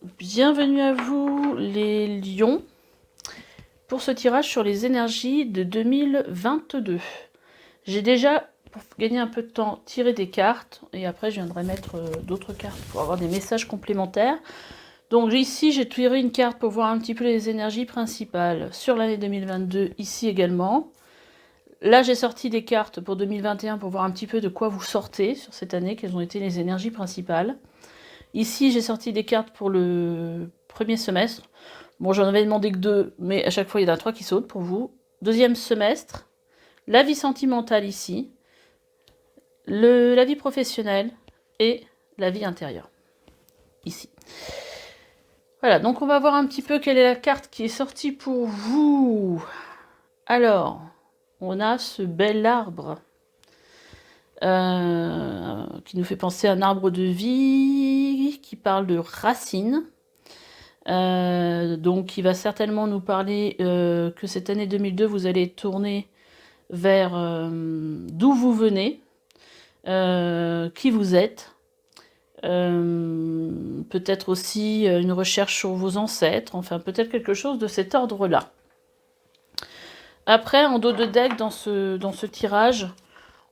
Bienvenue à vous les lions pour ce tirage sur les énergies de 2022. J'ai déjà, pour gagner un peu de temps, tiré des cartes et après je viendrai mettre d'autres cartes pour avoir des messages complémentaires. Donc ici j'ai tiré une carte pour voir un petit peu les énergies principales sur l'année 2022, ici également. Là j'ai sorti des cartes pour 2021 pour voir un petit peu de quoi vous sortez sur cette année, quelles ont été les énergies principales. Ici, j'ai sorti des cartes pour le premier semestre. Bon, j'en avais demandé que 2, mais à chaque fois, il y en a 3 qui sautent pour vous. Deuxième semestre, la vie sentimentale ici, la vie professionnelle et la vie intérieure, ici. Voilà, donc on va voir un petit peu quelle est la carte qui est sortie pour vous. Alors, on a ce bel arbre qui nous fait penser à un arbre de vie, qui parle de racines. Donc il va certainement nous parler que cette année 2002, vous allez tourner vers d'où vous venez, qui vous êtes, peut-être aussi une recherche sur vos ancêtres, enfin peut-être quelque chose de cet ordre-là. Après, en dos de deck, dans ce tirage,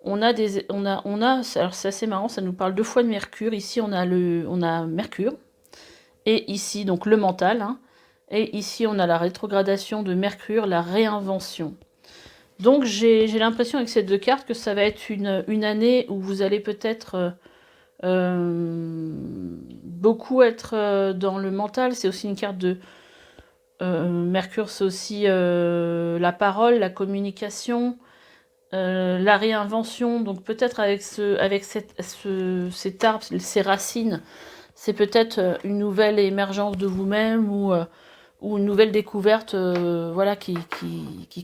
on a, alors c'est assez marrant, ça nous parle 2 fois de Mercure. Ici, on a Mercure. Et ici, donc le mental. Hein. Et ici, on a la rétrogradation de Mercure, la réinvention. Donc, j'ai l'impression avec ces 2 cartes que ça va être une année où vous allez peut-être beaucoup être dans le mental. C'est aussi une carte de... Mercure, c'est aussi la parole, la communication, la réinvention. Donc, peut-être avec cet arbre, ces racines, c'est peut-être une nouvelle émergence de vous-même ou une nouvelle découverte voilà, qui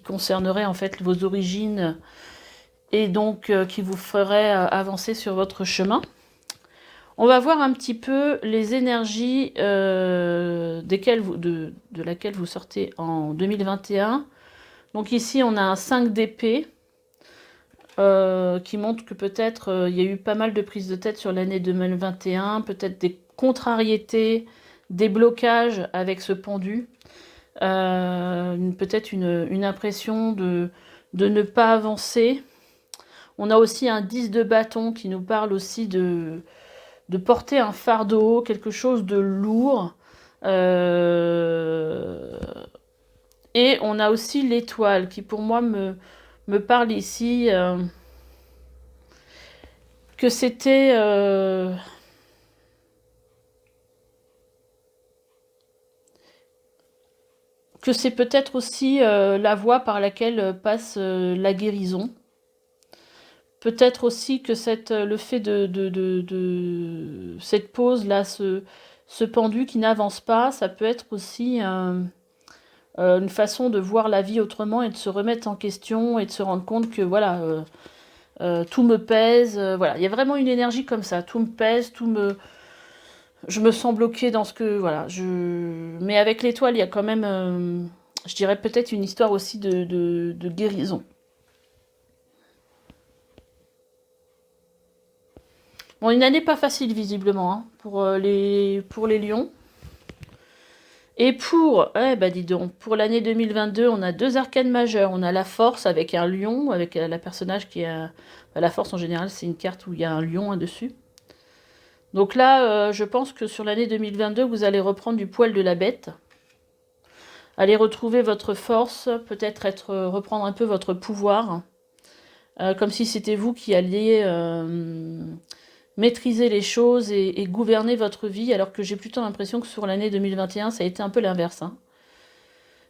concernerait en fait vos origines et donc qui vous ferait avancer sur votre chemin. On va voir un petit peu les énergies de laquelle vous sortez en 2021. Donc ici, on a un 5 d'épée qui montre que peut-être il y a eu pas mal de prises de tête sur l'année 2021, peut-être des contrariétés, des blocages avec ce pendu, peut-être une impression de ne pas avancer. On a aussi un 10 de bâton qui nous parle aussi de porter un fardeau, quelque chose de lourd. Et on a aussi l'étoile qui pour moi me parle ici que c'était... que c'est peut-être aussi la voie par laquelle passe la guérison. Peut-être aussi que le fait de cette pause-là, ce pendu qui n'avance pas, ça peut être aussi une façon de voir la vie autrement et de se remettre en question et de se rendre compte que voilà, tout me pèse. Voilà, il y a vraiment une énergie comme ça. Tout me pèse, je me sens bloquée dans ce que... Voilà, mais avec l'étoile, il y a quand même, je dirais peut-être une histoire aussi de guérison. Bon, une année pas facile, visiblement, hein, pour les lions. Et dis donc, pour l'année 2022, on a 2 arcanes majeures. On a la force avec un lion, avec la personnage qui a... La force, en général, c'est une carte où il y a un lion dessus. Donc là, je pense que sur l'année 2022, vous allez reprendre du poil de la bête. Allez retrouver votre force, peut-être reprendre un peu votre pouvoir. Comme si c'était vous qui alliez maîtriser les choses et gouverner votre vie, alors que j'ai plutôt l'impression que sur l'année 2021, ça a été un peu l'inverse. Hein.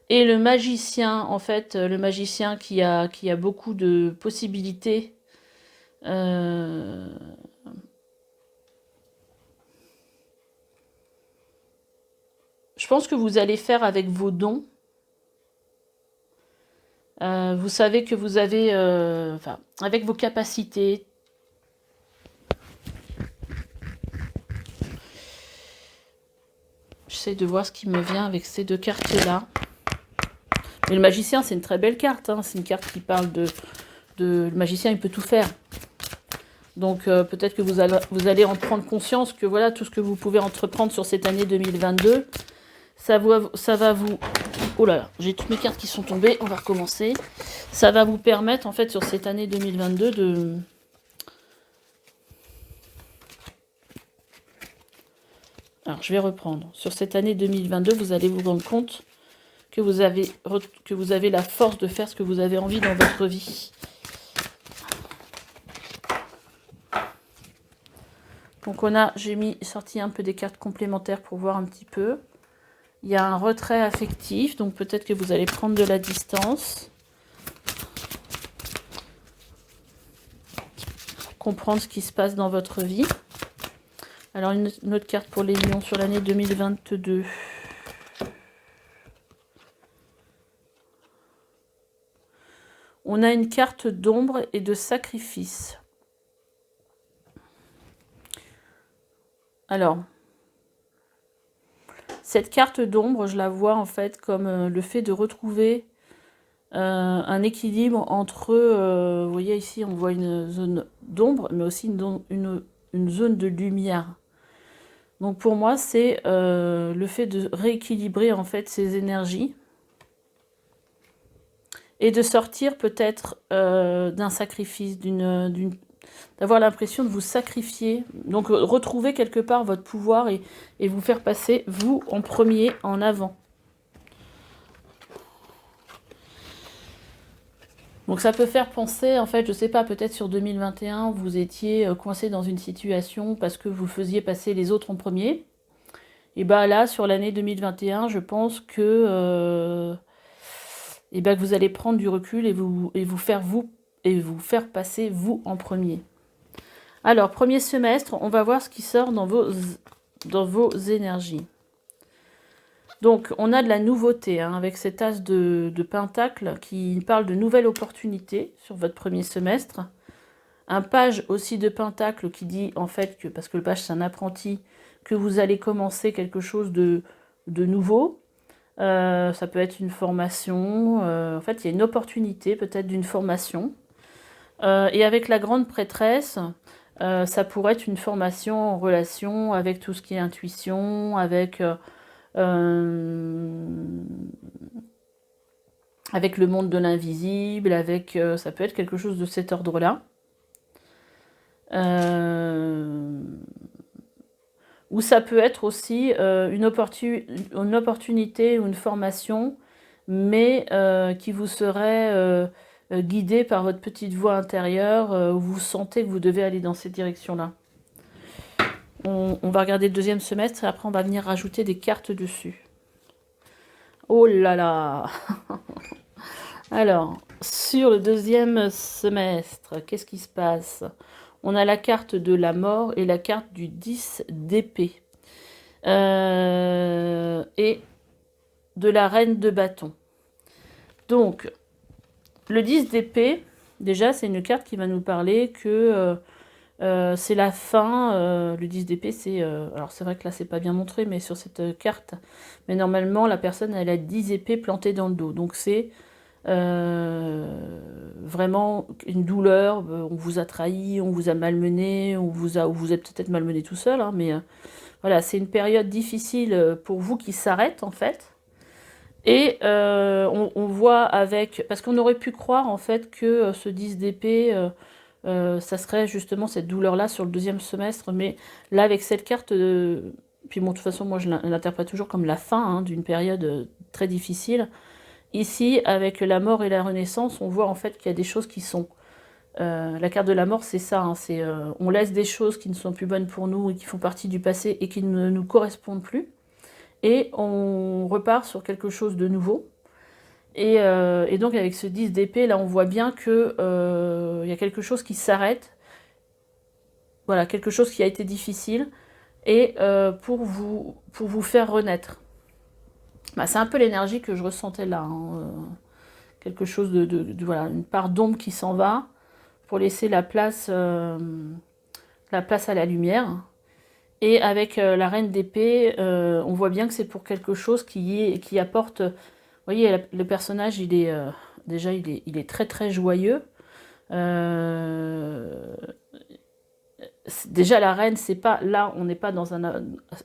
Et le magicien, en fait, le magicien qui a beaucoup de possibilités... Je pense que vous allez faire avec vos dons. Vous savez que vous avez, avec vos capacités. J'essaie de voir ce qui me vient avec ces 2 cartes-là. Mais le magicien, c'est une très belle carte. Hein. C'est une carte qui parle de... Le magicien, il peut tout faire. Donc peut-être que vous allez en prendre conscience que voilà, tout ce que vous pouvez entreprendre sur cette année 2022, ça va vous... Oh là là, j'ai toutes mes cartes qui sont tombées, on va recommencer. Ça va vous permettre en fait sur cette année 2022 de... Alors je vais reprendre. Sur cette année 2022, vous allez vous rendre compte que vous avez la force de faire ce que vous avez envie dans votre vie. Donc j'ai sorti un peu des cartes complémentaires pour voir un petit peu. Il y a un retrait affectif, donc peut-être que vous allez prendre de la distance. Comprendre ce qui se passe dans votre vie. Alors une autre carte pour les lions sur l'année 2022. On a une carte d'ombre et de sacrifice. Alors, cette carte d'ombre, je la vois en fait comme le fait de retrouver un équilibre entre, vous voyez ici, on voit une zone d'ombre, mais aussi une zone de lumière. Donc pour moi, c'est le fait de rééquilibrer en fait ces énergies et de sortir peut-être d'un sacrifice, d'avoir l'impression de vous sacrifier. Donc retrouver quelque part votre pouvoir et vous faire passer, vous, en premier, en avant. Donc ça peut faire penser, en fait, je sais pas, peut-être sur 2021, vous étiez coincé dans une situation parce que vous faisiez passer les autres en premier. Et bien là, sur l'année 2021, je pense que, que vous allez prendre du recul et vous faire passer vous en premier. Alors, premier semestre, on va voir ce qui sort dans vos énergies. Donc, on a de la nouveauté avec cet as de pentacle qui parle de nouvelles opportunités sur votre premier semestre. Un page aussi de pentacle qui dit en fait que, parce que le page c'est un apprenti, que vous allez commencer quelque chose de nouveau. Ça peut être une formation. En fait, il y a une opportunité peut-être d'une formation. Et avec la grande prêtresse, ça pourrait être une formation en relation avec tout ce qui est intuition, avec le monde de l'invisible, ça peut être quelque chose de cet ordre-là. Ou ça peut être aussi une opportunité ou une formation, mais qui vous serait guidée par votre petite voix intérieure, où vous sentez que vous devez aller dans cette direction-là. On va regarder le deuxième semestre et après on va venir rajouter des cartes dessus. Oh là là. Alors, sur le deuxième semestre, qu'est-ce qui se passe? On a la carte de la mort et la carte du 10 d'épée. Et de la reine de bâton. Donc, le 10 d'épée, déjà, c'est une carte qui va nous parler que c'est la fin. Le 10 d'épée, c'est... alors, c'est vrai que là, c'est pas bien montré, mais sur cette carte. Mais normalement, la personne, elle a 10 épées plantées dans le dos. Donc, c'est... vraiment une douleur, on vous a trahi, on vous a malmené, vous êtes peut-être malmené tout seul, hein, mais voilà, c'est une période difficile pour vous qui s'arrête en fait. Et on voit avec, parce qu'on aurait pu croire en fait que ce 10 d'épée, ça serait justement cette douleur-là sur le deuxième semestre, mais là avec cette carte, puis bon, de toute façon moi je l'interprète toujours comme la fin d'une période très difficile. Ici, avec la mort et la renaissance, on voit en fait qu'il y a des choses qui sont... la carte de la mort, c'est ça. C'est on laisse des choses qui ne sont plus bonnes pour nous et qui font partie du passé et qui ne nous correspondent plus. Et on repart sur quelque chose de nouveau. Et donc, avec ce 10 d'épée, là, on voit bien qu'il y a quelque chose qui s'arrête. Voilà, quelque chose qui a été difficile. Et pour vous faire renaître. Bah, c'est un peu l'énergie que je ressentais là. Quelque chose voilà, une part d'ombre qui s'en va pour laisser la place à la lumière. Et avec la reine d'épée, on voit bien que c'est pour quelque chose qui apporte... Vous voyez, le personnage, il est déjà il est très très joyeux. déjà la reine, c'est pas là, on n'est pas dans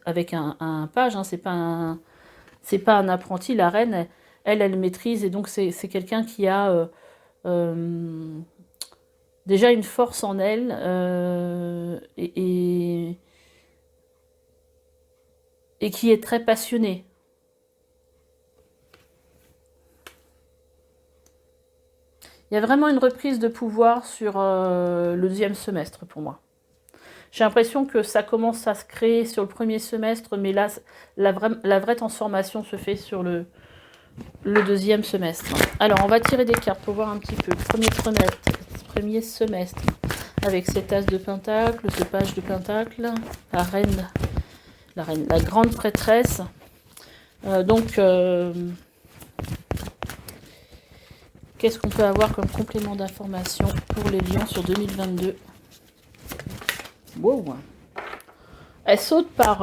avec un page, hein, c'est pas un apprenti. La reine, elle maîtrise, et donc c'est quelqu'un qui a déjà une force en elle, et qui est très passionnée. Il y a vraiment une reprise de pouvoir sur le deuxième semestre pour moi. J'ai l'impression que ça commence à se créer sur le premier semestre, mais là, la vraie transformation se fait sur le deuxième semestre. Alors, on va tirer des cartes pour voir un petit peu. Premier semestre, avec cet as de pentacle, ce page de pentacle, la grande prêtresse. Qu'est-ce qu'on peut avoir comme complément d'information pour les lions sur 2022? Wow. Elle saute par...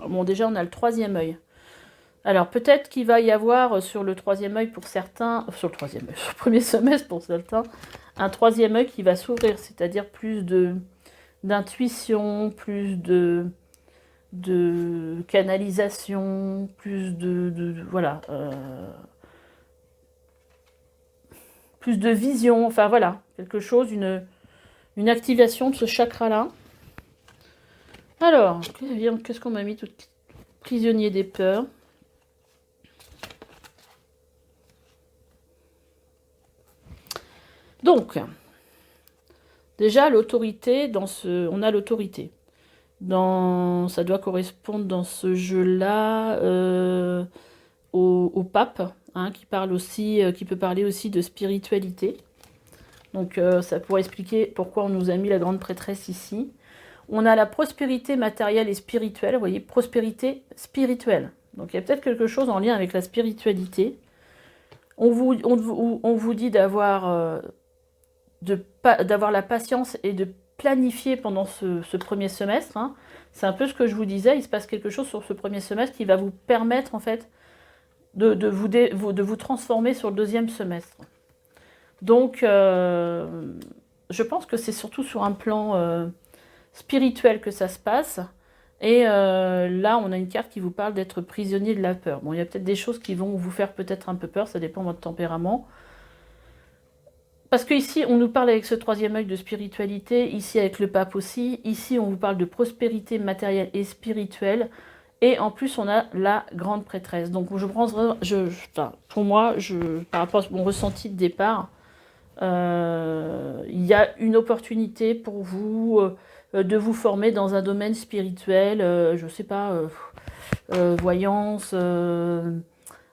Bon, déjà, on a le troisième œil. Alors, peut-être qu'il va y avoir sur le troisième œil pour certains... Sur le premier semestre pour certains, un troisième œil qui va s'ouvrir, c'est-à-dire plus d'intuition, plus de canalisation, plus voilà... plus de vision, enfin voilà, quelque chose, une activation de ce chakra-là. Alors, qu'est-ce qu'on m'a mis tout prisonnier des peurs. Donc, déjà, l'autorité, on a l'autorité. Ça doit correspondre dans ce jeu-là au pape, hein, qui peut parler aussi de spiritualité. Donc, ça pourrait expliquer pourquoi on nous a mis la grande prêtresse ici. On a la prospérité matérielle et spirituelle, vous voyez, prospérité spirituelle. Donc il y a peut-être quelque chose en lien avec la spiritualité. On vous dit d'avoir la patience et de planifier pendant ce premier semestre. Hein. C'est un peu ce que je vous disais, il se passe quelque chose sur ce premier semestre qui va vous permettre en fait de vous transformer sur le deuxième semestre. Donc je pense que c'est surtout sur un plan... spirituel que ça se passe. Et là, on a une carte qui vous parle d'être prisonnier de la peur. Bon, il y a peut-être des choses qui vont vous faire peut-être un peu peur, ça dépend de votre tempérament. Parce qu'ici, on nous parle avec ce troisième œil de spiritualité, ici avec le pape aussi, ici on vous parle de prospérité matérielle et spirituelle, et en plus on a la grande prêtresse. Donc pour moi, par rapport à mon ressenti de départ, il y a une opportunité pour vous... de vous former dans un domaine spirituel, je sais pas, voyance, il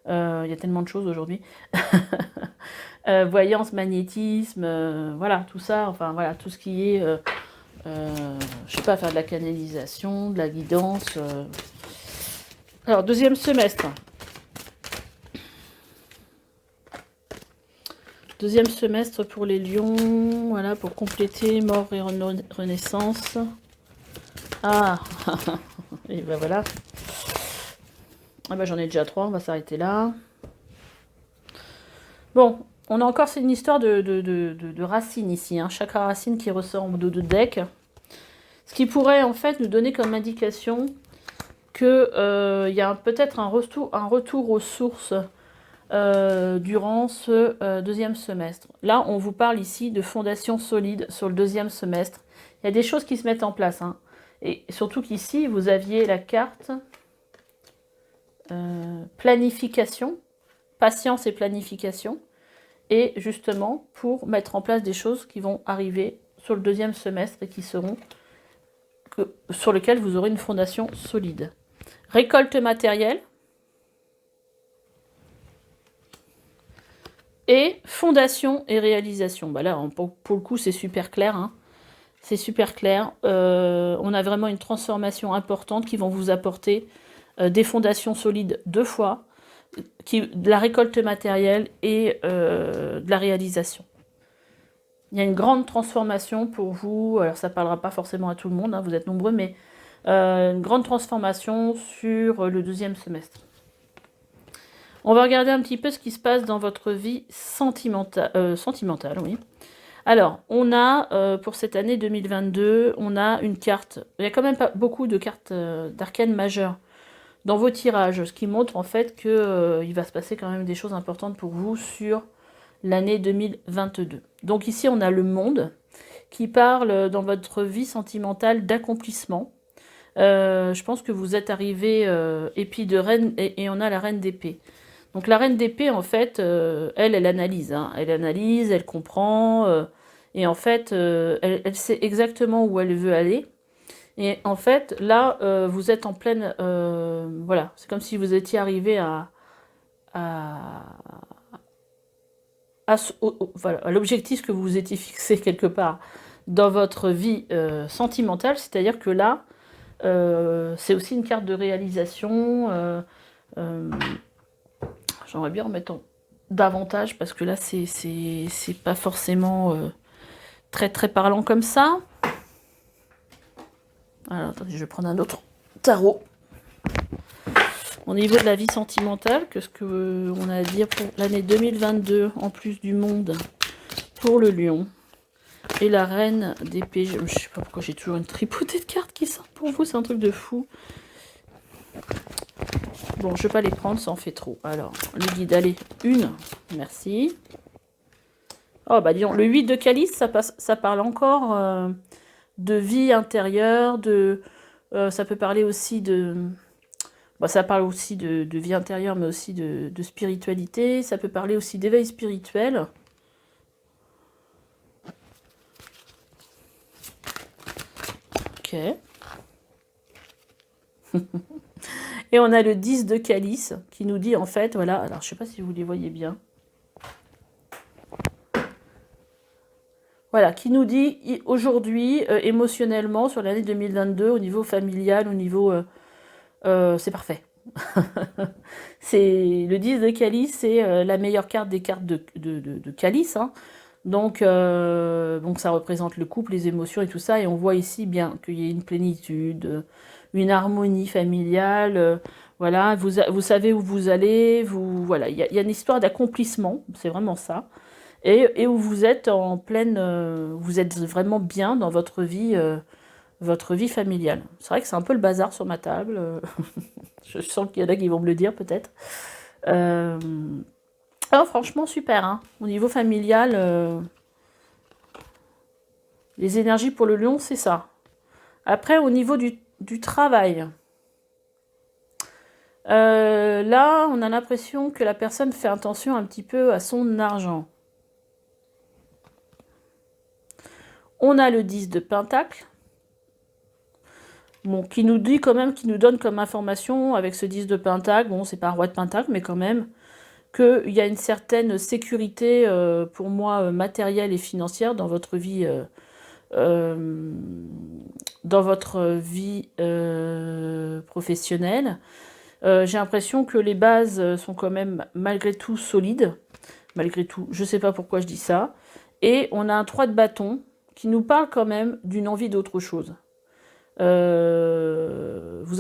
y a tellement de choses aujourd'hui, voyance, magnétisme, voilà, tout ça, enfin voilà, tout ce qui est, je sais pas, faire de la canalisation, de la guidance. Alors, deuxième semestre. Deuxième semestre pour les lions, voilà, pour compléter mort et renaissance. Ah, et ben voilà. Ah ben j'en ai déjà 3, on va s'arrêter là. Bon, on a encore, c'est une histoire de racines ici, hein, chakra racine qui ressort en dos de deck. Ce qui pourrait en fait nous donner comme indication que il y a peut-être un retour aux sources durant ce deuxième semestre. Là, on vous parle ici de fondation solide sur le deuxième semestre. Il y a des choses qui se mettent en place. Hein. Et surtout qu'ici, vous aviez la carte planification, patience et planification. Et justement, pour mettre en place des choses qui vont arriver sur le deuxième semestre et qui seront sur lesquelles vous aurez une fondation solide. Récolte matérielle. Et fondation et réalisation. Bah là, pour le coup, c'est super clair. Hein. C'est super clair. On a vraiment une transformation importante qui vont vous apporter des fondations solides 2 fois, de la récolte matérielle et de la réalisation. Il y a une grande transformation pour vous. Alors, ça ne parlera pas forcément à tout le monde, hein, vous êtes nombreux, mais une grande transformation sur le deuxième semestre. On va regarder un petit peu ce qui se passe dans votre vie sentimentale, oui. Alors, on a, pour cette année 2022, on a une carte. Il y a quand même pas beaucoup de cartes d'arcanes majeures dans vos tirages, ce qui montre en fait que il va se passer quand même des choses importantes pour vous sur l'année 2022. Donc ici, on a le monde qui parle dans votre vie sentimentale d'accomplissement. Je pense que vous êtes arrivé épée de reine et on a la reine d'épée. Donc la reine d'épée, en fait, elle analyse. Hein. Elle analyse, elle comprend. Et en fait, elle sait exactement où elle veut aller. Et en fait, là, vous êtes en pleine... voilà, c'est comme si vous étiez arrivé à, voilà, à l'objectif que vous vous étiez fixé quelque part dans votre vie sentimentale. C'est-à-dire que là, c'est aussi une carte de réalisation. Euh, J'aimerais bien en mettre davantage parce que là, c'est pas forcément très très parlant comme ça. Alors, attendez, je vais prendre un autre tarot. Au niveau de la vie sentimentale, qu'est-ce qu'on a à dire pour l'année 2022, en plus du monde, pour le lion et la reine d'épée. Je sais pas pourquoi j'ai toujours une tripotée de cartes qui sortent pour vous, c'est un truc de fou. Bon, je vais pas les prendre, ça en fait trop. Alors, le guide, allez, une, merci. Oh, bah disons, le 8 de calice, ça parle encore de vie intérieure, ça peut parler aussi de... Bon, ça parle aussi de vie intérieure, mais aussi de spiritualité. Ça peut parler aussi d'éveil spirituel. Ok. Et on a le 10 de calice qui nous dit en fait, voilà, alors je sais pas si vous les voyez bien. Voilà, qui nous dit aujourd'hui, émotionnellement, sur l'année 2022, au niveau familial, au niveau... c'est parfait. C'est le 10 de calice, c'est la meilleure carte des cartes de calice. Hein. Donc ça représente le couple, les émotions et tout ça. Et on voit ici bien qu'il y a une plénitude, une harmonie familiale. Voilà, vous savez où vous allez. Voilà, il y a une histoire d'accomplissement, c'est vraiment ça. Et où vous êtes en pleine... vous êtes vraiment bien dans votre vie familiale. C'est vrai que c'est un peu le bazar sur ma table. Je sens qu'il y en a qui vont me le dire peut-être. Oh, franchement, super. Hein. Au niveau familial, les énergies pour le lion, c'est ça. Après, au niveau du travail, là, on a l'impression que la personne fait attention un petit peu à son argent. On a le 10 de Pentacle. Bon, qui nous dit quand même, qui nous donne comme information avec ce 10 de Pentacle, bon, c'est pas un roi de Pentacle, mais quand même, qu'il y a une certaine sécurité, pour moi, matérielle et financière euh, dans votre vie professionnelle. J'ai l'impression que les bases sont quand même malgré tout solides. Malgré tout, je sais pas pourquoi je dis ça. Et on a un 3 de bâton qui nous parle quand même d'une envie d'autre chose. Vous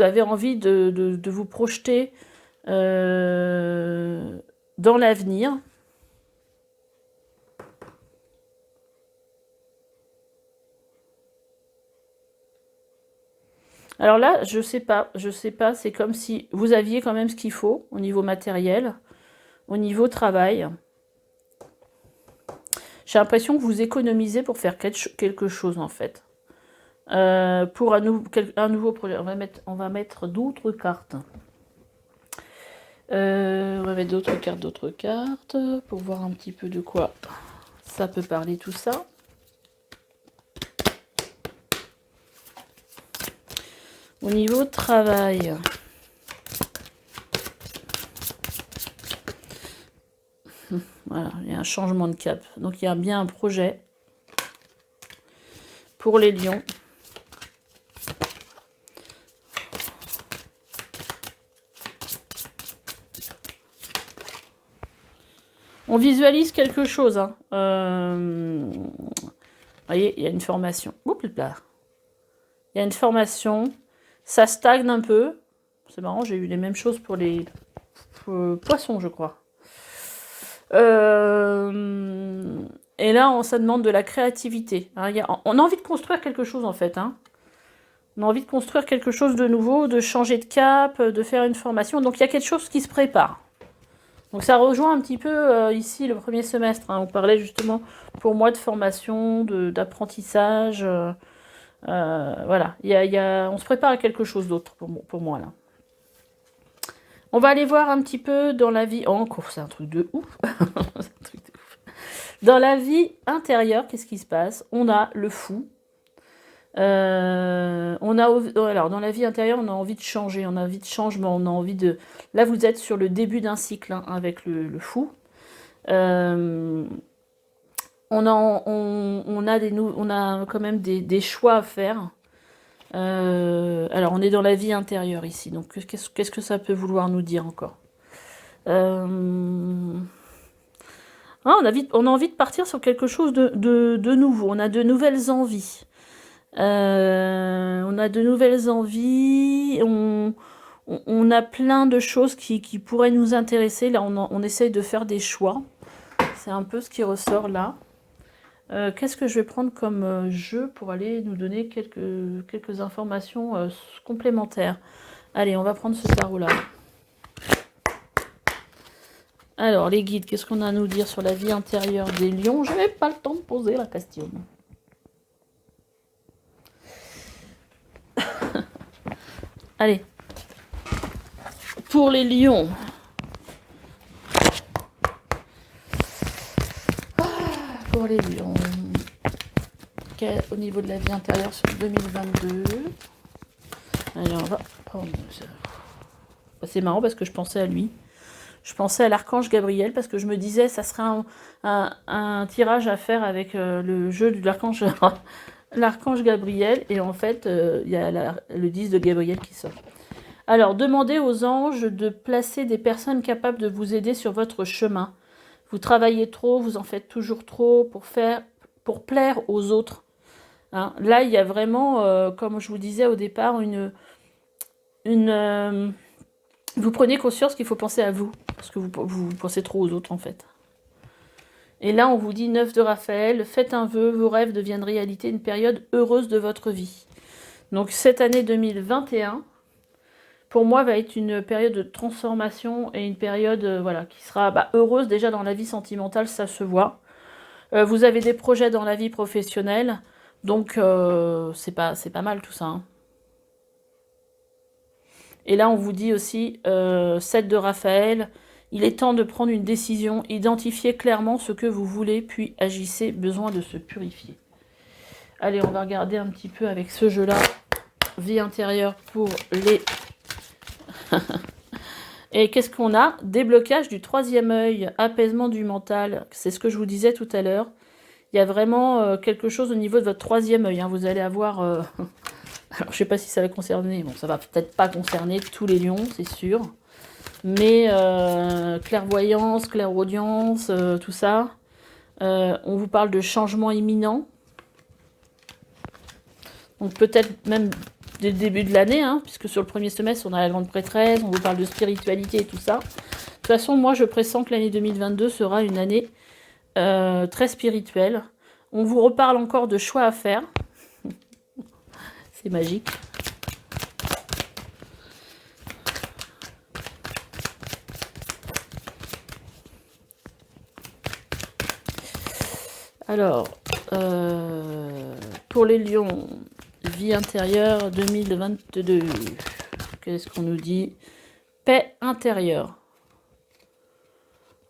avez envie de vous projeter dans l'avenir. Alors là, je sais pas, c'est comme si vous aviez quand même ce qu'il faut au niveau matériel, au niveau travail. J'ai l'impression que vous économisez pour faire quelque chose en fait. Pour un nouveau projet, on va mettre d'autres cartes. On va mettre d'autres cartes, pour voir un petit peu de quoi ça peut parler tout ça. Au niveau travail, voilà, il y a un changement de cap. Donc il y a bien un projet pour les lions. On visualise quelque chose. Hein. Vous voyez, il y a une formation. Oups là. Il y a une formation. Ça stagne un peu. C'est marrant, j'ai eu les mêmes choses pour les poissons, je crois. Et là, ça demande de la créativité. Hein. On a envie de construire quelque chose, en fait. Hein. On a envie de construire quelque chose de nouveau, de changer de cap, de faire une formation. Donc, il y a quelque chose qui se prépare. Donc, ça rejoint un petit peu ici le premier semestre. Hein. On parlait justement, pour moi, de formation, d'apprentissage. Voilà. On se prépare à quelque chose d'autre pour moi, là. On va aller voir un petit peu dans la vie... Oh, encore, c'est un truc de ouf. C'est un truc de ouf. Dans la vie intérieure, qu'est-ce qui se passe? On a le fou. Alors, dans la vie intérieure, on a envie de changer, on a envie de changement, on a envie de... Là, vous êtes sur le début d'un cycle hein, avec le fou. On a quand même des choix à faire. Alors, on est dans la vie intérieure ici, donc qu'est-ce que ça peut vouloir nous dire encore? On a envie de partir sur quelque chose de nouveau, on a de nouvelles envies. On a de nouvelles envies, on a plein de choses qui pourraient nous intéresser. Là, on essaye de faire des choix. C'est un peu ce qui ressort là. Qu'est-ce que je vais prendre comme jeu pour aller nous donner quelques informations complémentaires? Allez, on va prendre ce tarot-là. Alors, les guides, qu'est-ce qu'on a à nous dire sur la vie intérieure des lions? Je n'ai pas le temps de poser la question. Allez. Pour les lions. Pour les lions. Au niveau de la vie intérieure sur 2022. Allez, on va prendre ça. C'est marrant parce que je pensais à lui. Je pensais à l'archange Gabriel parce que je me disais ça serait un tirage à faire avec le jeu de l'archange Gabriel. Et en fait, il y a le 10 de Gabriel qui sort. Alors, demandez aux anges de placer des personnes capables de vous aider sur votre chemin. Vous travaillez trop, vous en faites toujours trop pour plaire aux autres. Hein. Là, il y a vraiment, comme je vous disais au départ, vous prenez conscience qu'il faut penser à vous, parce que vous pensez trop aux autres en fait. Et là, on vous dit 9 de Raphaël, faites un vœu, vos rêves deviennent réalité, une période heureuse de votre vie. Donc cette année 2021, pour moi, va être une période de transformation et une période voilà, qui sera heureuse déjà dans la vie sentimentale, ça se voit. Vous avez des projets dans la vie professionnelle, donc c'est pas mal tout ça. Hein. Et là, on vous dit aussi, 7 de Raphaël, il est temps de prendre une décision, identifiez clairement ce que vous voulez, puis agissez, besoin de se purifier. Allez, on va regarder un petit peu avec ce jeu-là, vie intérieure pour les... Et qu'est-ce qu'on a? Déblocage du troisième œil, apaisement du mental, c'est ce que je vous disais tout à l'heure. Il y a vraiment quelque chose au niveau de votre troisième œil, hein. Vous allez avoir... Alors, je ne sais pas si ça va concerner... Bon, ça va peut-être pas concerner tous les lions, c'est sûr. Mais clairvoyance, clairaudience, tout ça. On vous parle de changement imminent. Donc peut-être même dès le début de l'année, hein, puisque sur le premier semestre, on a la grande prêtresse, on vous parle de spiritualité et tout ça. De toute façon, moi, je pressens que l'année 2022 sera une année très spirituelle. On vous reparle encore de choix à faire. C'est magique. Alors, pour les lions, vie intérieure 2022. Qu'est-ce qu'on nous dit? Paix intérieure.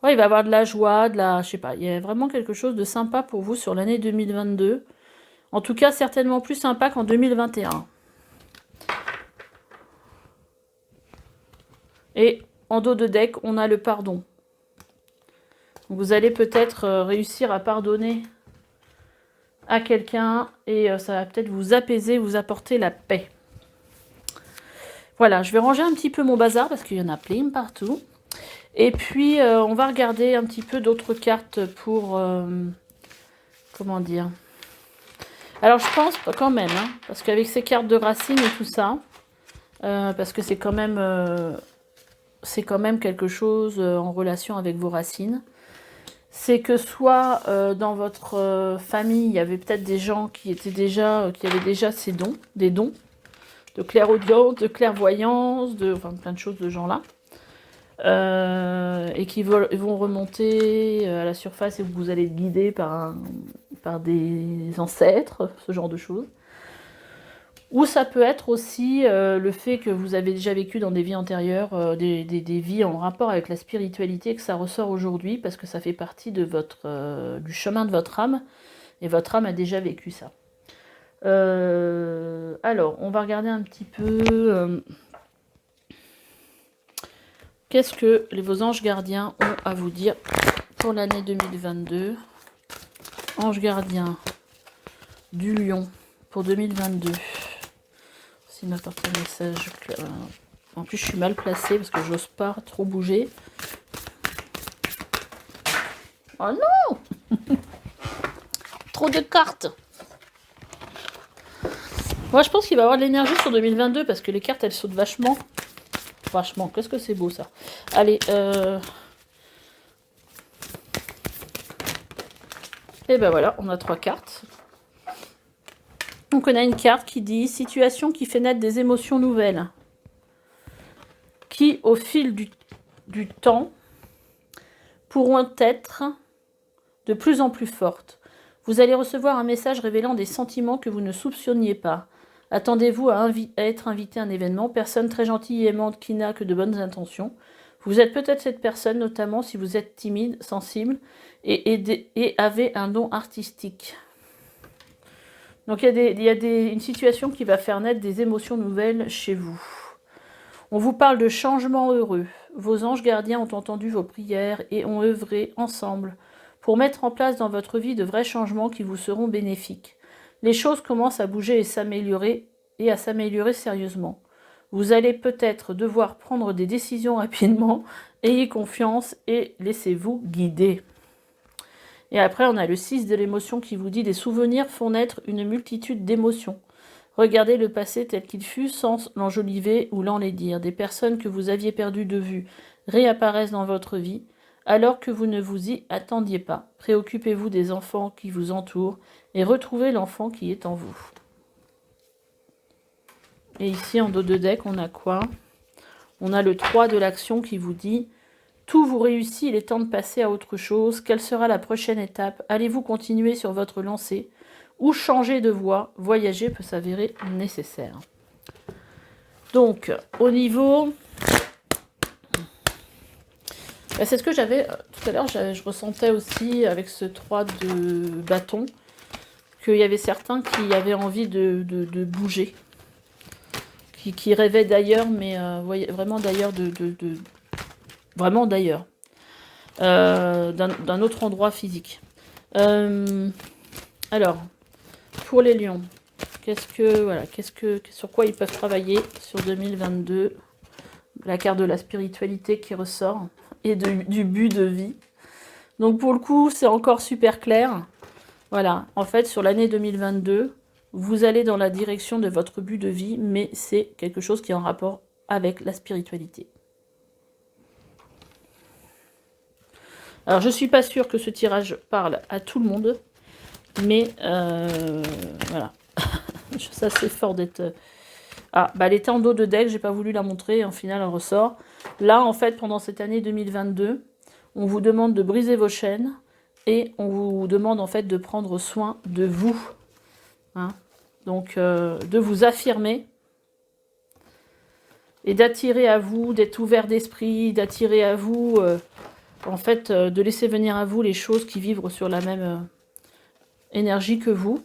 Ouais, il va y avoir de la joie, je sais pas, il y a vraiment quelque chose de sympa pour vous sur l'année 2022. En tout cas, certainement plus sympa qu'en 2021. Et en dos de deck, on a le pardon. Vous allez peut-être réussir à pardonner à quelqu'un et ça va peut-être vous apaiser, vous apporter la paix. Voilà, je vais ranger un petit peu mon bazar parce qu'il y en a plein partout. Et puis, on va regarder un petit peu d'autres cartes pour... comment dire? Alors, je pense quand même, hein, parce qu'avec ces cartes de racines et tout ça, parce que c'est quand même quelque chose en relation avec vos racines. c'est que soit dans votre famille, il y avait peut-être des gens qui avaient déjà ces dons, des dons de clairaudience, de clairvoyance, enfin plein de choses de gens-là, et qui vont remonter à la surface et vous allez être guidé par des ancêtres, ce genre de choses. Ou ça peut être aussi le fait que vous avez déjà vécu dans des vies antérieures, des vies en rapport avec la spiritualité, que ça ressort aujourd'hui, parce que ça fait partie de du chemin de votre âme, et votre âme a déjà vécu ça. Alors, on va regarder un petit peu qu'est-ce que vos anges gardiens ont à vous dire pour l'année 2022. Ange gardien du lion pour 2022. S'il m'apporte un message. En plus, je suis mal placée parce que j'ose pas trop bouger. Oh non! Trop de cartes! Moi, je pense qu'il va y avoir de l'énergie sur 2022 parce que les cartes, elles sautent vachement. Vachement. Qu'est-ce que c'est beau, ça. Allez, et ben voilà, on a 3 cartes. Donc, on a une carte qui dit « Situation qui fait naître des émotions nouvelles. » Qui, au fil du temps, pourront être de plus en plus fortes. Vous allez recevoir un message révélant des sentiments que vous ne soupçonniez pas. Attendez-vous à être invité à un événement. Personne très gentille et aimante qui n'a que de bonnes intentions. Vous êtes peut-être cette personne, notamment si vous êtes timide, sensible et avez un don artistique. Donc il y a une situation qui va faire naître des émotions nouvelles chez vous. On vous parle de changements heureux. Vos anges gardiens ont entendu vos prières et ont œuvré ensemble pour mettre en place dans votre vie de vrais changements qui vous seront bénéfiques. Les choses commencent à bouger et à s'améliorer sérieusement. Vous allez peut-être devoir prendre des décisions rapidement. Ayez confiance et laissez-vous guider. Et après, on a le 6 de l'émotion qui vous dit « Des souvenirs font naître une multitude d'émotions. Regardez le passé tel qu'il fut sans l'enjoliver ou l'enlaidir. Des personnes que vous aviez perdues de vue réapparaissent dans votre vie alors que vous ne vous y attendiez pas. Préoccupez-vous des enfants qui vous entourent et retrouvez l'enfant qui est en vous. » Et ici, en dos de deck, on a quoi? On a le 3 de l'action qui vous dit « Tout vous réussit, il est temps de passer à autre chose. Quelle sera la prochaine étape? Allez-vous continuer sur votre lancée ou changer de voie? Voyager peut s'avérer nécessaire. » Donc, au niveau... c'est ce que j'avais tout à l'heure, je ressentais aussi avec ce 3 de bâton, qu'il y avait certains qui avaient envie de bouger, qui rêvaient d'ailleurs, mais vraiment d'ailleurs, vraiment d'ailleurs, d'un autre endroit physique. Alors, pour les lions, sur quoi ils peuvent travailler sur 2022? La carte de la spiritualité qui ressort et du but de vie. Donc pour le coup, c'est encore super clair. Voilà, en fait, sur l'année 2022, vous allez dans la direction de votre but de vie, mais c'est quelque chose qui est en rapport avec la spiritualité. Alors, je ne suis pas sûre que ce tirage parle à tout le monde, mais voilà. Ça, c'est fort d'être... Ah, bah elle était en dos de deck, j'ai pas voulu la montrer, en final elle ressort. Là, en fait, pendant cette année 2022, on vous demande de briser vos chaînes et on vous demande en fait de prendre soin de vous. Hein, donc, de vous affirmer et d'attirer à vous, d'être ouvert d'esprit, d'attirer à vous, en fait, de laisser venir à vous les choses qui vibrent sur la même énergie que vous.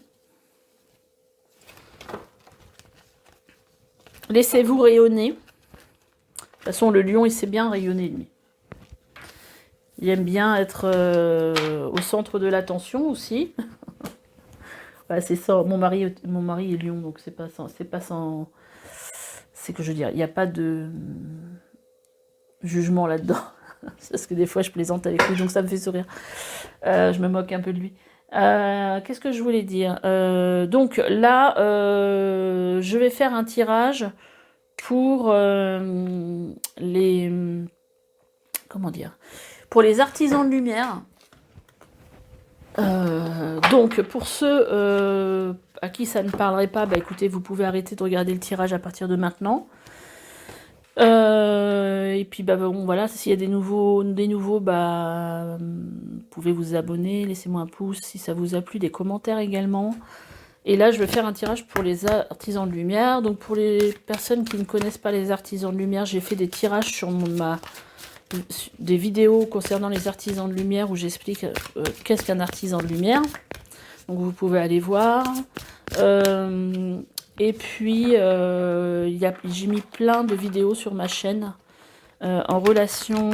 Laissez-vous rayonner. De toute façon, le lion, il sait bien rayonner, lui. Il aime bien être au centre de l'attention aussi. Voilà, c'est ça. Mon mari est lion, donc c'est pas sans... C'est que je veux dire, il n'y a pas de jugement là-dedans. Parce que des fois, je plaisante avec lui, donc ça me fait sourire. Je me moque un peu de lui. Qu'est-ce que je voulais dire? Donc là, je vais faire un tirage pour les... Comment dire? Pour les artisans de lumière. Donc, pour ceux à qui ça ne parlerait pas, bah écoutez, vous pouvez arrêter de regarder le tirage à partir de maintenant. Et puis, bah bon, voilà, s'il y a des nouveaux, bah, vous pouvez vous abonner, laissez-moi un pouce si ça vous a plu, des commentaires également. Et là, je vais faire un tirage pour les artisans de lumière. Donc, pour les personnes qui ne connaissent pas les artisans de lumière, j'ai fait des tirages sur des vidéos concernant les artisans de lumière où j'explique qu'est-ce qu'un artisan de lumière. Donc vous pouvez aller voir. Et puis j'ai mis plein de vidéos sur ma chaîne en relation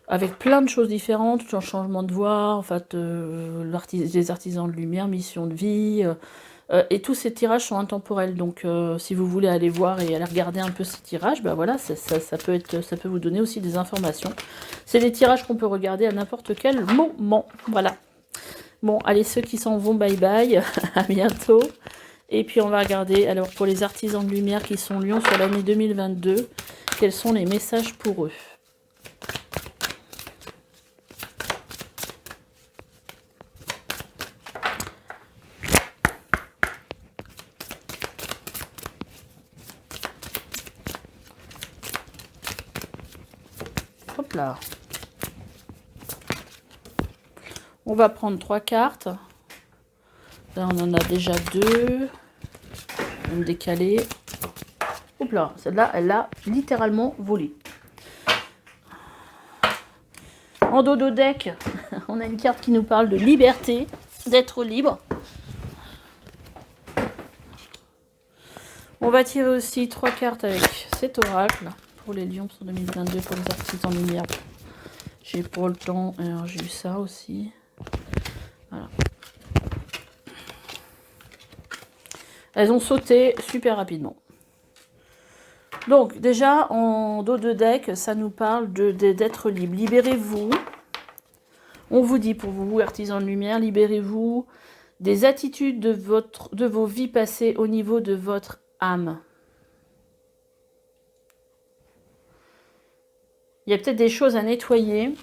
avec plein de choses différentes, un changement de voix, en fait, les artisans de lumière, mission de vie. Et tous ces tirages sont intemporels, donc si vous voulez aller voir et aller regarder un peu ces tirages, ben voilà, ça peut vous donner aussi des informations. C'est des tirages qu'on peut regarder à n'importe quel moment, voilà. Bon, allez, ceux qui s'en vont, bye bye, à bientôt. Et puis on va regarder, alors pour les artisans de lumière qui sont Lyon sur l'année 2022, quels sont les messages pour eux. Hop là. On va prendre 3 cartes. Là, on en a déjà 2. On va décaler. Hop là, celle-là, elle a littéralement volé. En dos de deck, on a une carte qui nous parle de liberté, d'être libre. On va tirer aussi 3 cartes avec cet oracle pour les lions pour 2022 pour les artisans de lumière. J'ai pas le temps, alors j'ai eu ça aussi. Voilà. Elles ont sauté super rapidement. Donc déjà en dos de deck, ça nous parle d'être libre. Libérez-vous. On vous dit pour vous, artisans de lumière, libérez-vous des attitudes de vos vies passées au niveau de votre âme. Il y a peut-être des choses à nettoyer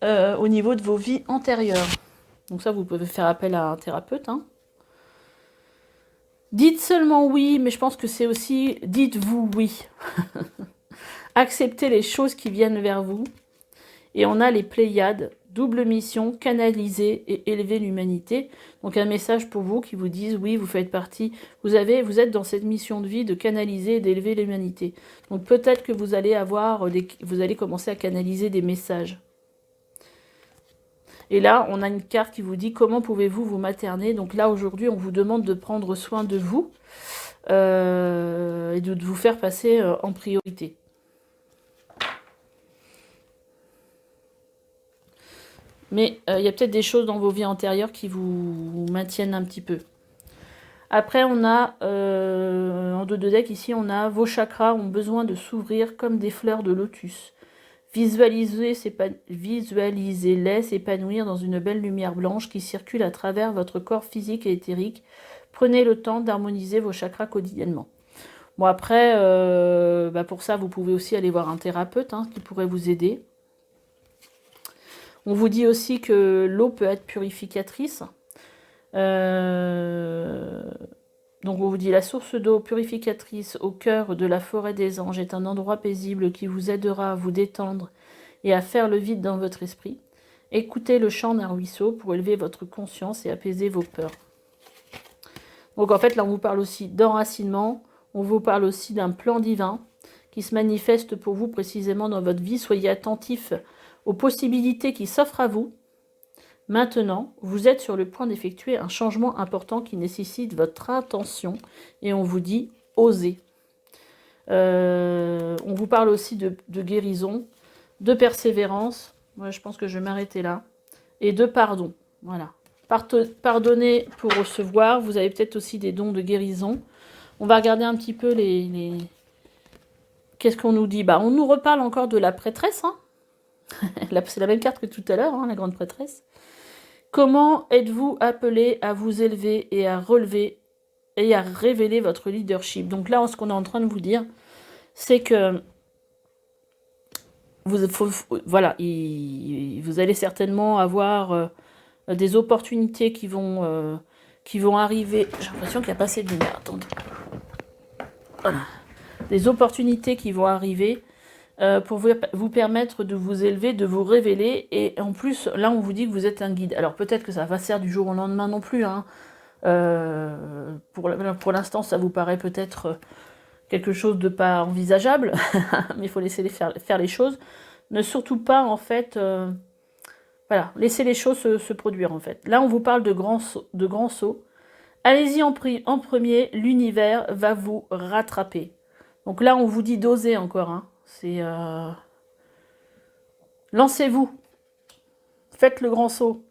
au niveau de vos vies antérieures. Donc ça, vous pouvez faire appel à un thérapeute. Hein. Dites seulement oui, mais je pense que c'est aussi dites-vous oui. Acceptez les choses qui viennent vers vous. Et on a les Pléiades, double mission, canaliser et élever l'humanité. Donc un message pour vous qui vous disent oui, vous faites partie, vous êtes dans cette mission de vie de canaliser et d'élever l'humanité. Donc peut-être que vous allez commencer à canaliser des messages. Et là, on a une carte qui vous dit comment pouvez-vous vous materner. Donc là, aujourd'hui, on vous demande de prendre soin de vous et de vous faire passer en priorité. Mais il y a peut-être des choses dans vos vies antérieures qui vous maintiennent un petit peu. Après, on a, en dos de deck, ici, on a vos chakras ont besoin de s'ouvrir comme des fleurs de lotus. Visualisez-les s'épanouir dans une belle lumière blanche qui circule à travers votre corps physique et éthérique. Prenez le temps d'harmoniser vos chakras quotidiennement. Bon, après, pour ça, vous pouvez aussi aller voir un thérapeute qui pourrait vous aider. On vous dit aussi que l'eau peut être purificatrice. Donc on vous dit la source d'eau purificatrice au cœur de la forêt des anges est un endroit paisible qui vous aidera à vous détendre et à faire le vide dans votre esprit. Écoutez le chant d'un ruisseau pour élever votre conscience et apaiser vos peurs. Donc en fait là on vous parle aussi d'enracinement, on vous parle aussi d'un plan divin qui se manifeste pour vous précisément dans votre vie. Soyez attentifs aux possibilités qui s'offrent à vous. Maintenant, vous êtes sur le point d'effectuer un changement important qui nécessite votre attention et on vous dit « osez ». On vous parle aussi de guérison, de persévérance, moi je pense que je vais m'arrêter là, et de pardon. Voilà. Pardonner pour recevoir, vous avez peut-être aussi des dons de guérison. On va regarder un petit peu Qu'est-ce qu'on nous dit? On nous reparle encore de la prêtresse. C'est la même carte que tout à l'heure, la grande prêtresse. Comment êtes-vous appelé à vous élever et à relever et à révéler votre leadership? Donc là, ce qu'on est en train de vous dire, c'est que voilà, vous allez certainement avoir des opportunités qui vont arriver. J'ai l'impression qu'il n'y a pas assez de lumière. Attendez. Voilà. Des opportunités qui vont arriver pour vous permettre de vous élever, de vous révéler. Et en plus, là, on vous dit que vous êtes un guide. Alors peut-être que ça va se faire du jour au lendemain non plus. Hein. Pour l'instant, ça vous paraît peut-être quelque chose de pas envisageable, mais il faut laisser faire les choses. Ne surtout pas, en fait, voilà, laissez les choses se produire, en fait. Là, on vous parle de grands sauts. Allez-y en premier, l'univers va vous rattraper. Donc là, on vous dit d'oser encore. Hein. C'est lancez-vous. Faites le grand saut.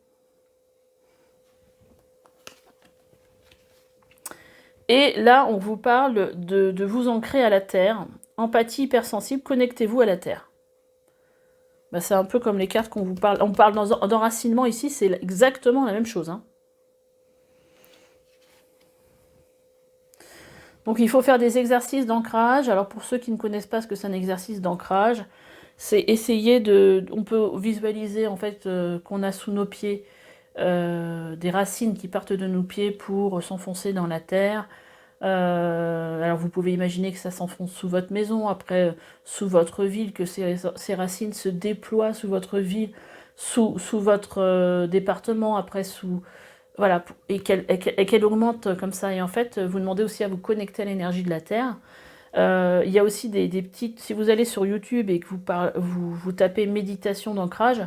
Et là, on vous parle de vous ancrer à la Terre. Empathie hypersensible, connectez-vous à la Terre. Bah, c'est un peu comme les cartes qu'on vous parle. On parle d'enracinement ici, c'est exactement la même chose. Hein. Donc il faut faire des exercices d'ancrage. Alors pour ceux qui ne connaissent pas ce que c'est un exercice d'ancrage, c'est essayer de... On peut visualiser en fait qu'on a sous nos pieds des racines qui partent de nos pieds pour s'enfoncer dans la terre. Alors vous pouvez imaginer que ça s'enfonce sous votre maison, après sous votre ville, que ces racines se déploient sous votre ville, sous votre département, après sous... Voilà, et qu'elle augmente comme ça. Et en fait, vous demandez aussi à vous connecter à l'énergie de la Terre. Il y a aussi des petites... Si vous allez sur YouTube et que vous tapez méditation d'ancrage,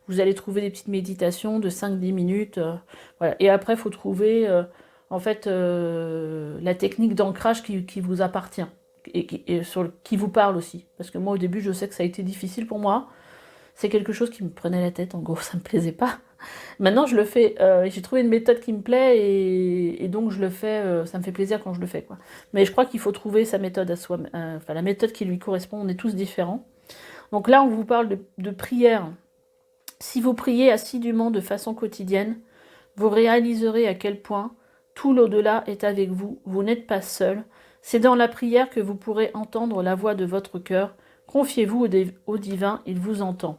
vous allez trouver des petites méditations de 5-10 minutes. Voilà. Et après, il faut trouver en fait la technique d'ancrage qui vous appartient et qui vous parle aussi. Parce que moi, au début, je sais que ça a été difficile pour moi. C'est quelque chose qui me prenait la tête, en gros, ça me plaisait pas. Maintenant, je le fais. J'ai trouvé une méthode qui me plaît et donc je le fais. Ça me fait plaisir quand je le fais, quoi. Mais je crois qu'il faut trouver sa méthode à soi, enfin la méthode qui lui correspond. On est tous différents. Donc là, on vous parle de prière. Si vous priez assidûment de façon quotidienne, vous réaliserez à quel point tout l'au-delà est avec vous. Vous n'êtes pas seul. C'est dans la prière que vous pourrez entendre la voix de votre cœur. Confiez-vous au divin, il vous entend.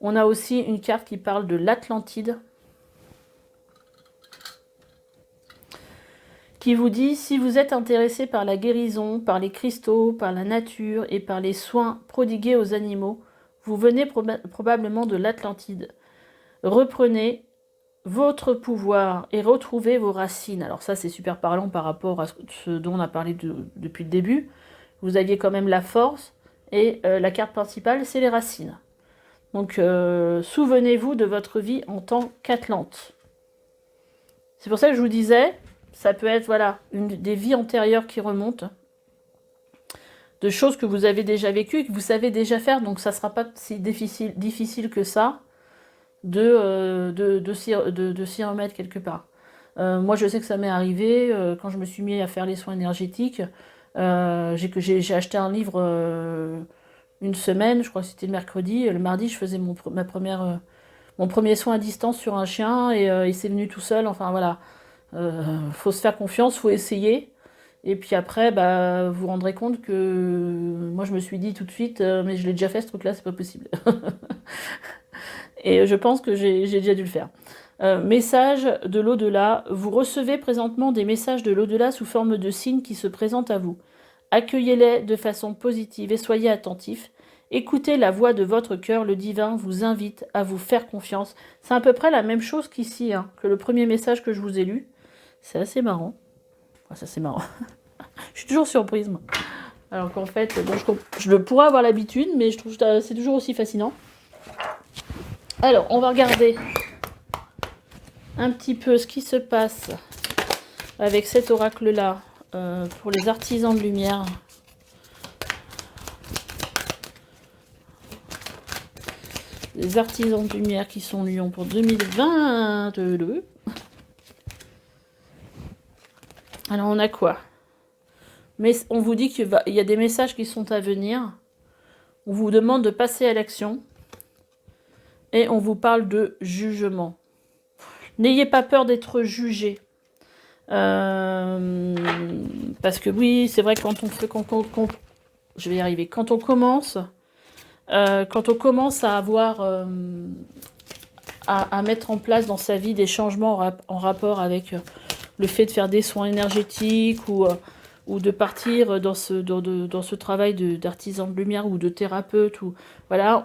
On a aussi une carte qui parle de l'Atlantide, qui vous dit, si vous êtes intéressé par la guérison, par les cristaux, par la nature et par les soins prodigués aux animaux, vous venez probablement de l'Atlantide. Reprenez votre pouvoir et retrouvez vos racines. Alors ça, c'est super parlant par rapport à ce dont on a parlé depuis le début. Vous aviez quand même la force et la carte principale, c'est les racines. Donc, souvenez-vous de votre vie en tant qu'Atlante. C'est pour ça que je vous disais, ça peut être voilà, des vies antérieures qui remontent, de choses que vous avez déjà vécues et que vous savez déjà faire, donc ça ne sera pas si difficile que ça de s'y remettre quelque part. Moi, je sais que ça m'est arrivé quand je me suis mis à faire les soins énergétiques. J'ai acheté un livre une semaine, je crois que c'était le mercredi. Le mardi, je faisais mon premier soin à distance sur un chien et il s'est venu tout seul. Enfin voilà, faut se faire confiance, faut essayer. Et puis après, bah, vous vous rendrez compte que moi, je me suis dit tout de suite, mais je l'ai déjà fait ce truc-là, c'est pas possible. Et je pense que j'ai déjà dû le faire. Message de l'au-delà. Vous recevez présentement des messages de l'au-delà sous forme de signes qui se présentent à vous. Accueillez-les de façon positive et soyez attentifs. Écoutez la voix de votre cœur, le divin vous invite à vous faire confiance. C'est à peu près la même chose qu'ici, hein, que le premier message que je vous ai lu. C'est assez marrant. Enfin, ça c'est marrant. Je suis toujours surprise, moi. Alors qu'en fait, bon, je pourrais avoir l'habitude, mais je trouve que c'est toujours aussi fascinant. Alors, on va regarder un petit peu ce qui se passe avec cet oracle-là pour les artisans de lumière. Les artisans de lumière qui sont Lyon pour 2022. Alors, on a quoi? Mais on vous dit qu'il y a des messages qui sont à venir. On vous demande de passer à l'action. Et on vous parle de jugement. N'ayez pas peur d'être jugé. Parce que oui, c'est vrai que je vais y arriver. Quand on commence, Quand on commence à avoir, à mettre en place dans sa vie des changements en rapport avec le fait de faire des soins énergétiques ou de partir dans ce travail d'artisan de lumière ou de thérapeute, ou voilà,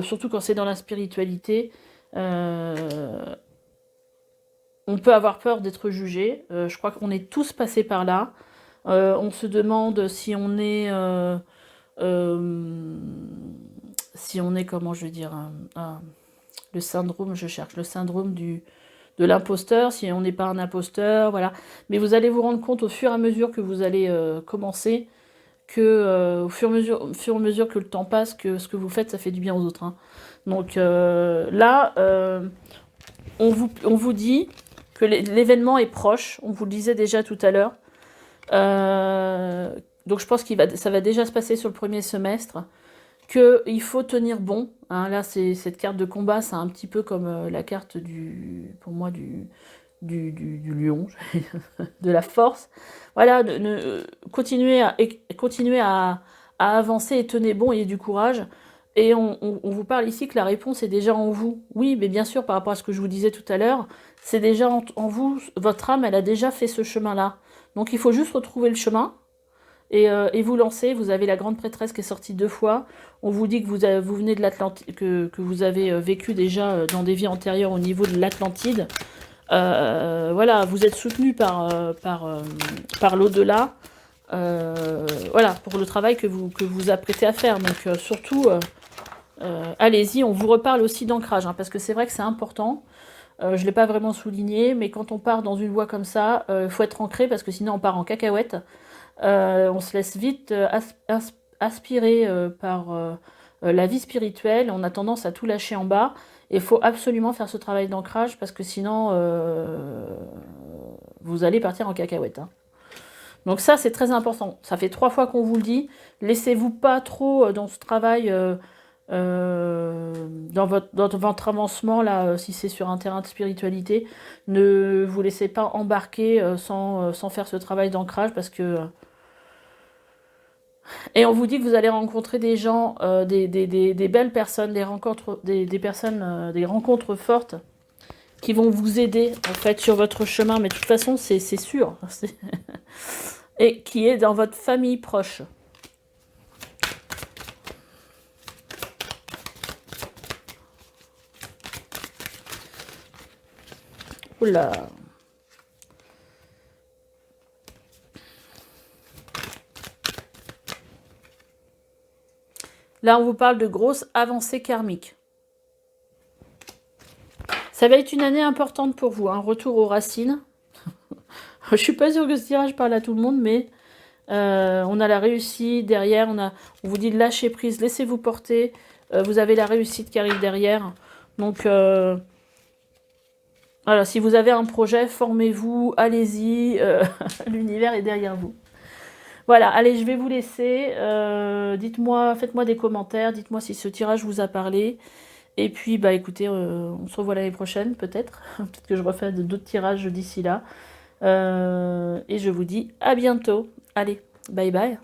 surtout quand c'est dans la spiritualité, on peut avoir peur d'être jugé. Je crois qu'on est tous passés par là. On se demande si on est, comment je veux dire, le syndrome, je cherche, le syndrome de l'imposteur, si on n'est pas un imposteur, voilà. Mais vous allez vous rendre compte au fur et à mesure que vous allez commencer, que au fur et à mesure que le temps passe, que ce que vous faites, ça fait du bien aux autres, hein. Donc là, on vous dit que l'événement est proche, on vous le disait déjà tout à l'heure. Donc je pense ça va déjà se passer sur le premier semestre, qu'il faut tenir bon, hein. Là, cette carte de combat, c'est un petit peu comme la carte pour moi, du lion, de la force. Voilà, continuez à avancer et tenez bon, ayez du courage. Et on vous parle ici que la réponse est déjà en vous. Oui, mais bien sûr, par rapport à ce que je vous disais tout à l'heure, c'est déjà en vous. Votre âme, elle a déjà fait ce chemin-là. Donc il faut juste retrouver le chemin et vous lancer. Vous avez la grande prêtresse qui est sortie 2 fois. On vous dit que vous venez de l'Atlantide, que vous avez vécu déjà dans des vies antérieures au niveau de l'Atlantide. Voilà, vous êtes soutenu par l'au-delà. Voilà, pour le travail que vous apprêtez à faire. Donc surtout, allez-y. On vous reparle aussi d'ancrage, hein, parce que c'est vrai que c'est important. Je ne l'ai pas vraiment souligné, mais quand on part dans une voie comme ça, il faut être ancré, parce que sinon on part en cacahuète. On se laisse vite aspirer par la vie spirituelle. On a tendance à tout lâcher en bas. Et il faut absolument faire ce travail d'ancrage, parce que sinon vous allez partir en cacahuète, hein. Donc ça, c'est très important. Ça fait 3 fois qu'on vous le dit. Laissez-vous pas trop dans ce travail, dans votre avancement, là, si c'est sur un terrain de spiritualité. Ne vous laissez pas embarquer sans faire ce travail d'ancrage, parce que... Et on vous dit que vous allez rencontrer des gens, des belles personnes, des personnes, des rencontres fortes qui vont vous aider, en fait, sur votre chemin. Mais de toute façon, c'est sûr. Et qui est dans votre famille proche. Oula. Là, on vous parle de grosses avancées karmiques. Ça va être une année importante pour vous, un retour aux racines. Je suis pas sûre que ce tirage parle à tout le monde, mais on a la réussite derrière. On vous dit de lâcher prise, laissez-vous porter. Vous avez la réussite qui arrive derrière. Donc, voilà, si vous avez un projet, formez-vous, allez-y. L'univers est derrière vous. Voilà, allez, je vais vous laisser. Dites-moi, faites-moi des commentaires. Dites-moi si ce tirage vous a parlé. Et puis, bah écoutez, on se revoit l'année prochaine, peut-être. Peut-être que je refais d'autres tirages d'ici là. Et je vous dis à bientôt. Allez, bye bye.